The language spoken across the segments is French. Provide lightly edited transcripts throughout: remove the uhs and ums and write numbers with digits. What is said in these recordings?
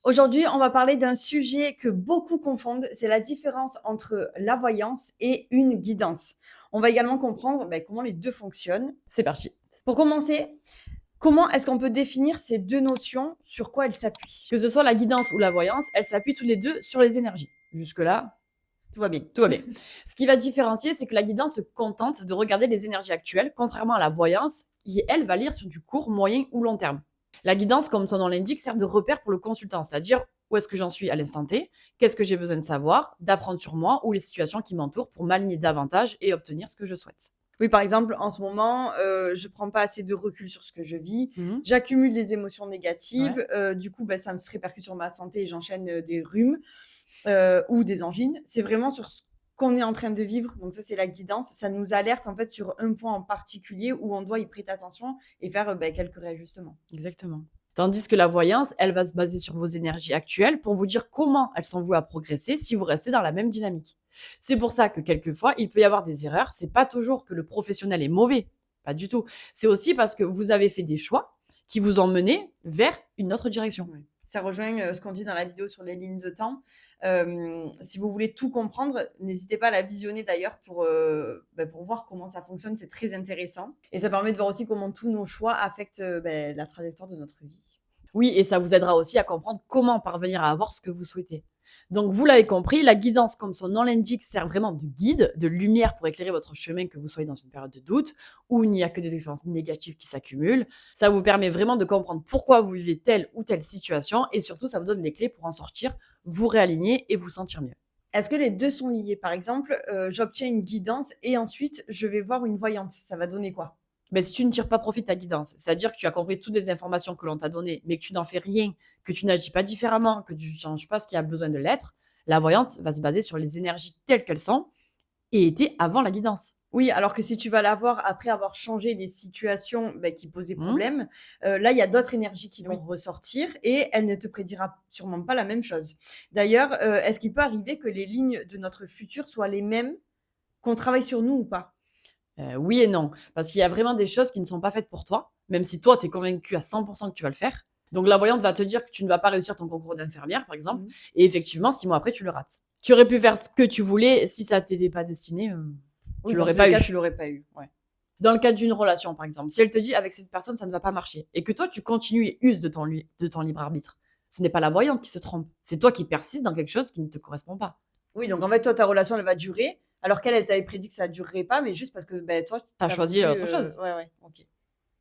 Aujourd'hui, on va parler d'un sujet que beaucoup confondent, c'est la différence entre la voyance et une guidance. On va également comprendre comment les deux fonctionnent. C'est parti. Pour commencer, comment est-ce qu'on peut définir ces deux notions, sur quoi elles s'appuient? Que ce soit la guidance ou la voyance, elles s'appuient tous les deux sur les énergies. Jusque-là, Tout va bien. tout va bien. Ce qui va différencier, c'est que la guidance se contente de regarder les énergies actuelles, contrairement à la voyance, qui, elle, va lire sur du court, moyen ou long terme. La guidance, comme son nom l'indique, sert de repère pour le consultant, c'est-à-dire où est-ce que j'en suis à l'instant T, qu'est-ce que j'ai besoin de savoir, d'apprendre sur moi ou les situations qui m'entourent pour m'aligner davantage et obtenir ce que je souhaite. Oui, par exemple, en ce moment, je prends pas assez de recul sur ce que je vis, Mhm. j'accumule des émotions Ouais. négatives, du coup, ça me se répercute sur ma santé et j'enchaîne des rhumes. Ou des angines. C'est vraiment sur ce qu'on est en train de vivre. Donc ça, c'est la guidance. Ça nous alerte en fait sur un point en particulier où on doit y prêter attention et faire quelques réajustements. Exactement. Tandis que la voyance, elle va se baser sur vos énergies actuelles pour vous dire comment elles sont vouées à progresser si vous restez dans la même dynamique. C'est pour ça que quelquefois, il peut y avoir des erreurs. C'est pas toujours que le professionnel est mauvais. Pas du tout. C'est aussi parce que vous avez fait des choix qui vous ont mené vers une autre direction. Ouais. Ça rejoint ce qu'on dit dans la vidéo sur les lignes de temps. Si vous voulez tout comprendre, n'hésitez pas à la visionner d'ailleurs pour voir comment ça fonctionne. C'est très intéressant. Et ça permet de voir aussi comment tous nos choix affectent la trajectoire de notre vie. Oui, et ça vous aidera aussi à comprendre comment parvenir à avoir ce que vous souhaitez. Donc, vous l'avez compris, la guidance, comme son nom l'indique, sert vraiment de guide, de lumière pour éclairer votre chemin, que vous soyez dans une période de doute où il n'y a que des expériences négatives qui s'accumulent. Ça vous permet vraiment de comprendre pourquoi vous vivez telle ou telle situation et surtout, ça vous donne les clés pour en sortir, vous réaligner et vous sentir mieux. Est-ce que les 2 sont liés? Par exemple, j'obtiens une guidance et ensuite je vais voir une voyante. Ça va donner quoi? Mais si tu ne tires pas profit de ta guidance, c'est-à-dire que tu as compris toutes les informations que l'on t'a données, mais que tu n'en fais rien, que tu n'agis pas différemment, que tu ne changes pas ce qui a besoin de l'être, la voyante va se baser sur les énergies telles qu'elles sont et étaient avant la guidance. Oui, alors que si tu vas la voir après avoir changé les situations, qui posaient Hmm. problème, là, il y a d'autres énergies qui Eh vont oui. ressortir et elle ne te prédira sûrement pas la même chose. D'ailleurs, est-ce qu'il peut arriver que les lignes de notre futur soient les mêmes, qu'on travaille sur nous ou pas? Oui et non, parce qu'il y a vraiment des choses qui ne sont pas faites pour toi, même si toi, tu es convaincu à 100% que tu vas le faire. Donc la voyante va te dire que tu ne vas pas réussir ton concours d'infirmière, par exemple, Mmh. et effectivement, 6 mois après, tu le rates. Tu aurais pu faire ce que tu voulais, si ça t'était pas destiné, Oui, tu dans l'aurais tous les pas cas, eu. tu l'aurais pas eu, ouais. Dans le cadre d'une relation, par exemple, si elle te dit avec cette personne, ça ne va pas marcher, et que toi, tu continues et uses de ton libre arbitre, ce n'est pas la voyante qui se trompe, c'est toi qui persistes dans quelque chose qui ne te correspond pas. Oui, donc en fait, toi, ta relation, elle va durer, alors qu'elle, elle t'avait prédit que ça durerait pas, mais juste parce que, toi, Tu as tu as choisi voulu, autre chose. ouais, ouais, OK.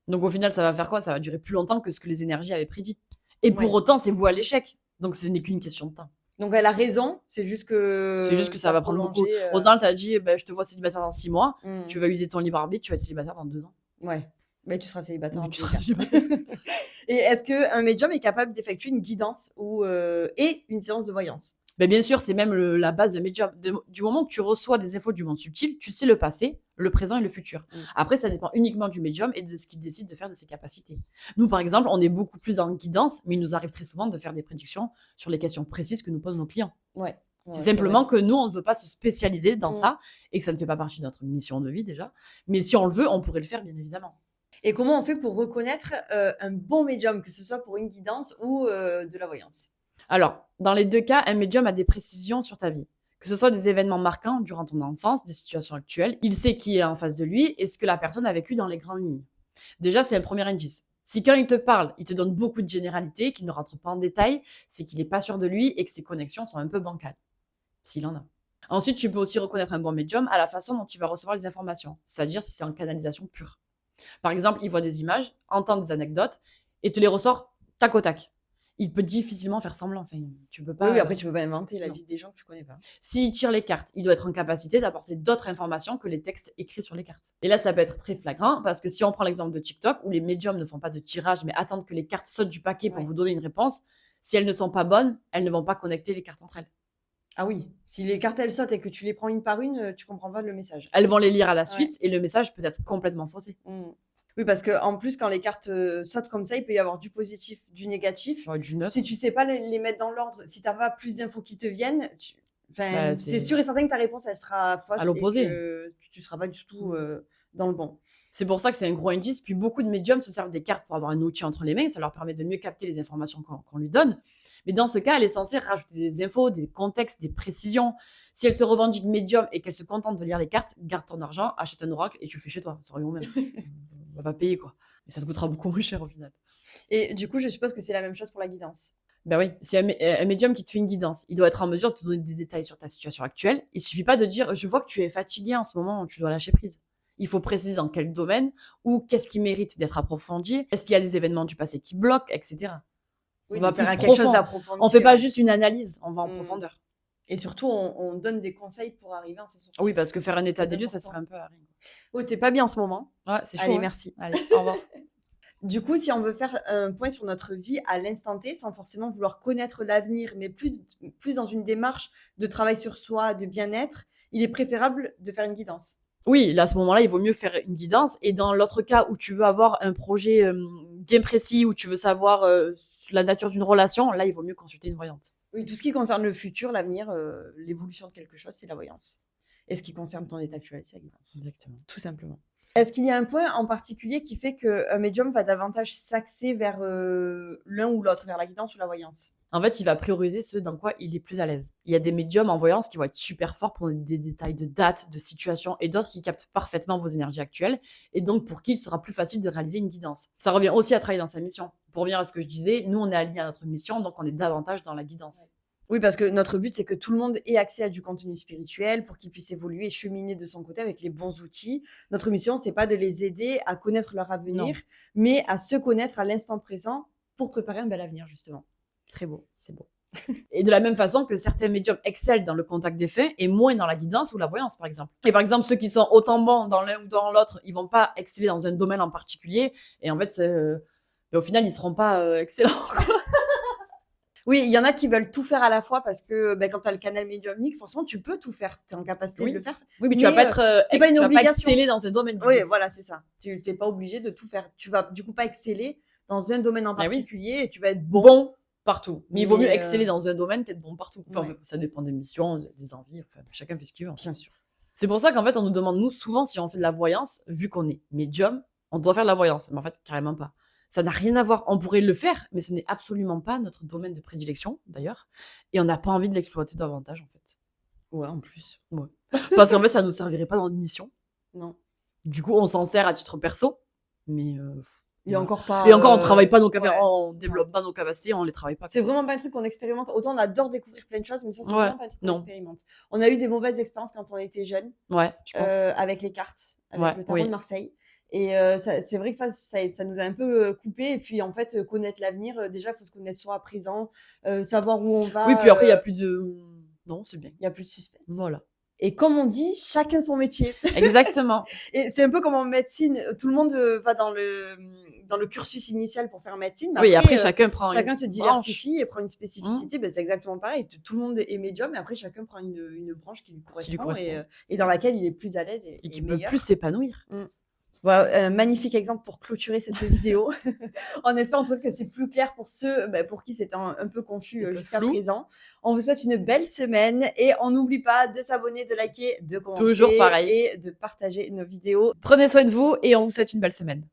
Donc au final, ça va faire quoi? Ça va durer plus longtemps que ce que les énergies avaient prédit. Et pour Ouais. autant, c'est voué à l'échec. Donc ce n'est qu'une question de temps. Donc elle a raison, c'est juste C'est juste que que ça ça a va prendre beaucoup. prolongé, Autant elle t'a dit, eh ben, je te vois célibataire dans 6 mois, mmh. tu vas user ton libre arbitre, tu vas être célibataire dans 2 ans. Ouais, mais tu seras célibataire Mais dans tu tous les seras cas. célibataire. Et est-ce qu'un médium est capable d'effectuer une guidance et une séance de voyance? Ben, bien sûr, c'est même la base d'un médium. Du moment que tu reçois des infos du monde subtil, tu sais le passé, le présent et le futur. Mmh. Après, ça dépend uniquement du médium et de ce qu'il décide de faire de ses capacités. Nous, par exemple, on est beaucoup plus dans guidance, mais il nous arrive très souvent de faire des prédictions sur les questions précises que nous posent nos clients. Ouais, C'est ouais, c'est vrai. simplement que nous, on ne veut pas se spécialiser dans Mmh. ça et que ça ne fait pas partie de notre mission de vie déjà. Mais si on le veut, on pourrait le faire, bien évidemment. Et comment on fait pour reconnaître, un bon médium, que ce soit pour une guidance ou de la voyance? Alors, dans les deux cas, un médium a des précisions sur ta vie. Que ce soit des événements marquants durant ton enfance, des situations actuelles, il sait qui est en face de lui et ce que la personne a vécu dans les grandes lignes. Déjà, c'est un premier indice. Si quand il te parle, il te donne beaucoup de généralités, qu'il ne rentre pas en détail, c'est qu'il n'est pas sûr de lui et que ses connexions sont un peu bancales, s'il en a. Ensuite, tu peux aussi reconnaître un bon médium à la façon dont tu vas recevoir les informations, c'est-à-dire si c'est en canalisation pure. Par exemple, il voit des images, entend des anecdotes et te les ressort tac au tac. Il peut difficilement faire semblant. Enfin, tu peux Oui, oui, pas. après tu peux pas inventer la Non. vie des gens que tu connais pas. S'il tire les cartes, il doit être en capacité d'apporter d'autres informations que les textes écrits sur les cartes. Et là, ça peut être très flagrant parce que si on prend l'exemple de TikTok où les médiums ne font pas de tirage mais attendent que les cartes sautent du paquet pour Ouais. vous donner une réponse, si elles ne sont pas bonnes, elles ne vont pas connecter les cartes entre elles. Ah oui, si les cartes elles sautent et que tu les prends une par une, tu comprends pas le message. Elles vont les lire à la Ouais. suite et le message peut être complètement faussé. Mmh. Oui, parce qu'en plus, quand les cartes, sautent comme ça, il peut y avoir du positif, du négatif. Ouais, du Si neutre, tu sais pas les mettre dans l'ordre, si tu as pas plus d'infos qui te viennent, bah, c'est c'est sûr et certain que ta réponse, elle sera à fausse et l'opposé. que tu seras pas du tout, Mm. dans le bon. C'est pour ça que c'est un gros indice. Puis beaucoup de médiums se servent des cartes pour avoir un outil entre les mains. Ça leur permet de mieux capter les informations qu'on lui donne. Mais dans ce cas, elle est censée rajouter des infos, des contextes, des précisions. Si elle se revendique médium et qu'elle se contente de lire les cartes, garde ton argent, achète un oracle et tu le fais chez toi. Ça revient au même. On va pas payer, quoi. Et ça te coûtera beaucoup moins cher au final. Et du coup, je suppose que c'est la même chose pour la guidance. Ben oui, si un médium qui te fait une guidance, il doit être en mesure de te donner des détails sur ta situation actuelle. Il suffit pas de dire « je vois que tu es fatigué en ce moment, tu dois lâcher prise ». Il faut préciser dans quel domaine ou qu'est-ce qui mérite d'être approfondi. Est-ce qu'il y a des événements du passé qui bloquent, etc. Oui, On va de faire plus quelque chose profond. d'approfondi. On fait pas juste une analyse, on va en profondeur. Et surtout, on donne des conseils pour arriver à ces sources. Oui, parce que faire un état C'est des lieux, ça important. sert un peu à rien. Oh, t'es pas bien en ce moment. Ouais, c'est chaud. Allez, hein. merci. Allez, au revoir. Du coup, si on veut faire un point sur notre vie à l'instant T, sans forcément vouloir connaître l'avenir, mais plus dans une démarche de travail sur soi, de bien-être, il est préférable de faire une guidance. Oui, là, à ce moment-là, il vaut mieux faire une guidance. Et dans l'autre cas où tu veux avoir un projet bien précis, où tu veux savoir la nature d'une relation, là, il vaut mieux consulter une voyante. Oui, tout ce qui concerne le futur, l'avenir, l'évolution de quelque chose, c'est la voyance. Et ce qui concerne ton état actuel, c'est la guidance. Exactement. Tout simplement. Est-ce qu'il y a un point en particulier qui fait qu'un médium va davantage s'axer vers l'un ou l'autre, vers la guidance ou la voyance? En fait, il va prioriser ce dans quoi il est plus à l'aise. Il y a des médiums en voyance qui vont être super forts pour donner des détails de dates, de situations, et d'autres qui captent parfaitement vos énergies actuelles, et donc pour qui il sera plus facile de réaliser une guidance. Ça revient aussi à travailler dans sa mission. Pour revenir à ce que je disais, nous, on est alignés à notre mission, donc on est davantage dans la guidance. Oui, parce que notre but, c'est que tout le monde ait accès à du contenu spirituel pour qu'il puisse évoluer et cheminer de son côté avec les bons outils. Notre mission, c'est pas de les aider à connaître leur avenir, Non. mais à se connaître à l'instant présent pour préparer un bel avenir, justement. Très beau, c'est beau. Et de la même façon que certains médiums excellent dans le contact des faits et moins dans la guidance ou la voyance, par exemple. Et par exemple, ceux qui sont autant bons dans l'un ou dans l'autre, ils vont pas exceller dans un domaine en particulier. Et en fait, au final, ils seront pas excellents. Oui, il y en a qui veulent tout faire à la fois parce que quand tu as le canal médiumnique, forcément, tu peux tout faire. Tu es en capacité de le faire. Oui, mais tu vas pas être c'est pas une tu vas pas obligation. exceller dans un domaine. Oui, voilà, c'est ça. Tu n'es pas obligé de tout faire. Tu vas du coup pas exceller dans un domaine en Ah oui. particulier et tu vas être bon. Bon partout. Mais il vaut mieux Mais, exceller dans un domaine qu'être bon partout. Enfin, ouais. ça dépend des missions, des envies. Enfin, chacun fait ce qu'il veut. Bien sûr. C'est pour ça qu'en fait, on nous demande, nous, souvent, si on fait de la voyance, vu qu'on est médium, on doit faire de la voyance. Mais en fait, carrément pas. Ça n'a rien à voir. On pourrait le faire, mais ce n'est absolument pas notre domaine de prédilection, d'ailleurs. Et on n'a pas envie de l'exploiter davantage, en fait. Ouais, en plus. Ouais. Parce qu'en fait, ça ne nous servirait pas dans une mission. Non. Du coup, on s'en sert à titre perso. Mais. Il y a encore pas. Et encore, on travaille pas nos capacités, ouais. on développe pas nos capacités, on les travaille pas. C'est vraiment pas un truc qu'on expérimente. Autant on adore découvrir plein de choses, mais ça, c'est vraiment pas un truc qu'on non. expérimente. On a eu des mauvaises expériences quand on était jeune. Ouais, je pense. Avec les cartes, avec le tarot de Marseille. Et c'est vrai que ça nous a un peu coupé. Et puis, en fait, connaître l'avenir, déjà, il faut se connaître soi à présent, savoir où on va. Oui, puis après, il n'y a plus de. Non, c'est bien. Il n'y a plus de suspense. Voilà. Et comme on dit, chacun son métier. Exactement. Et c'est un peu comme en médecine. Tout le monde va dans le cursus initial pour faire médecine. Mais oui, après, chacun prend chacun se diversifie branche. et prend une spécificité. C'est exactement pareil. Tout le monde est médium, et après, chacun prend une branche qui lui correspond. Et dans laquelle il est plus à l'aise et qui meilleur. peut plus s'épanouir. Voilà, un magnifique exemple pour clôturer cette vidéo. On espère en tout cas que c'est plus clair pour ceux pour qui c'était un peu confus jusqu'à présent. On vous souhaite une belle semaine et on n'oublie pas de s'abonner, de liker, de commenter toujours pareil. et de partager nos vidéos. Prenez soin de vous et on vous souhaite une belle semaine.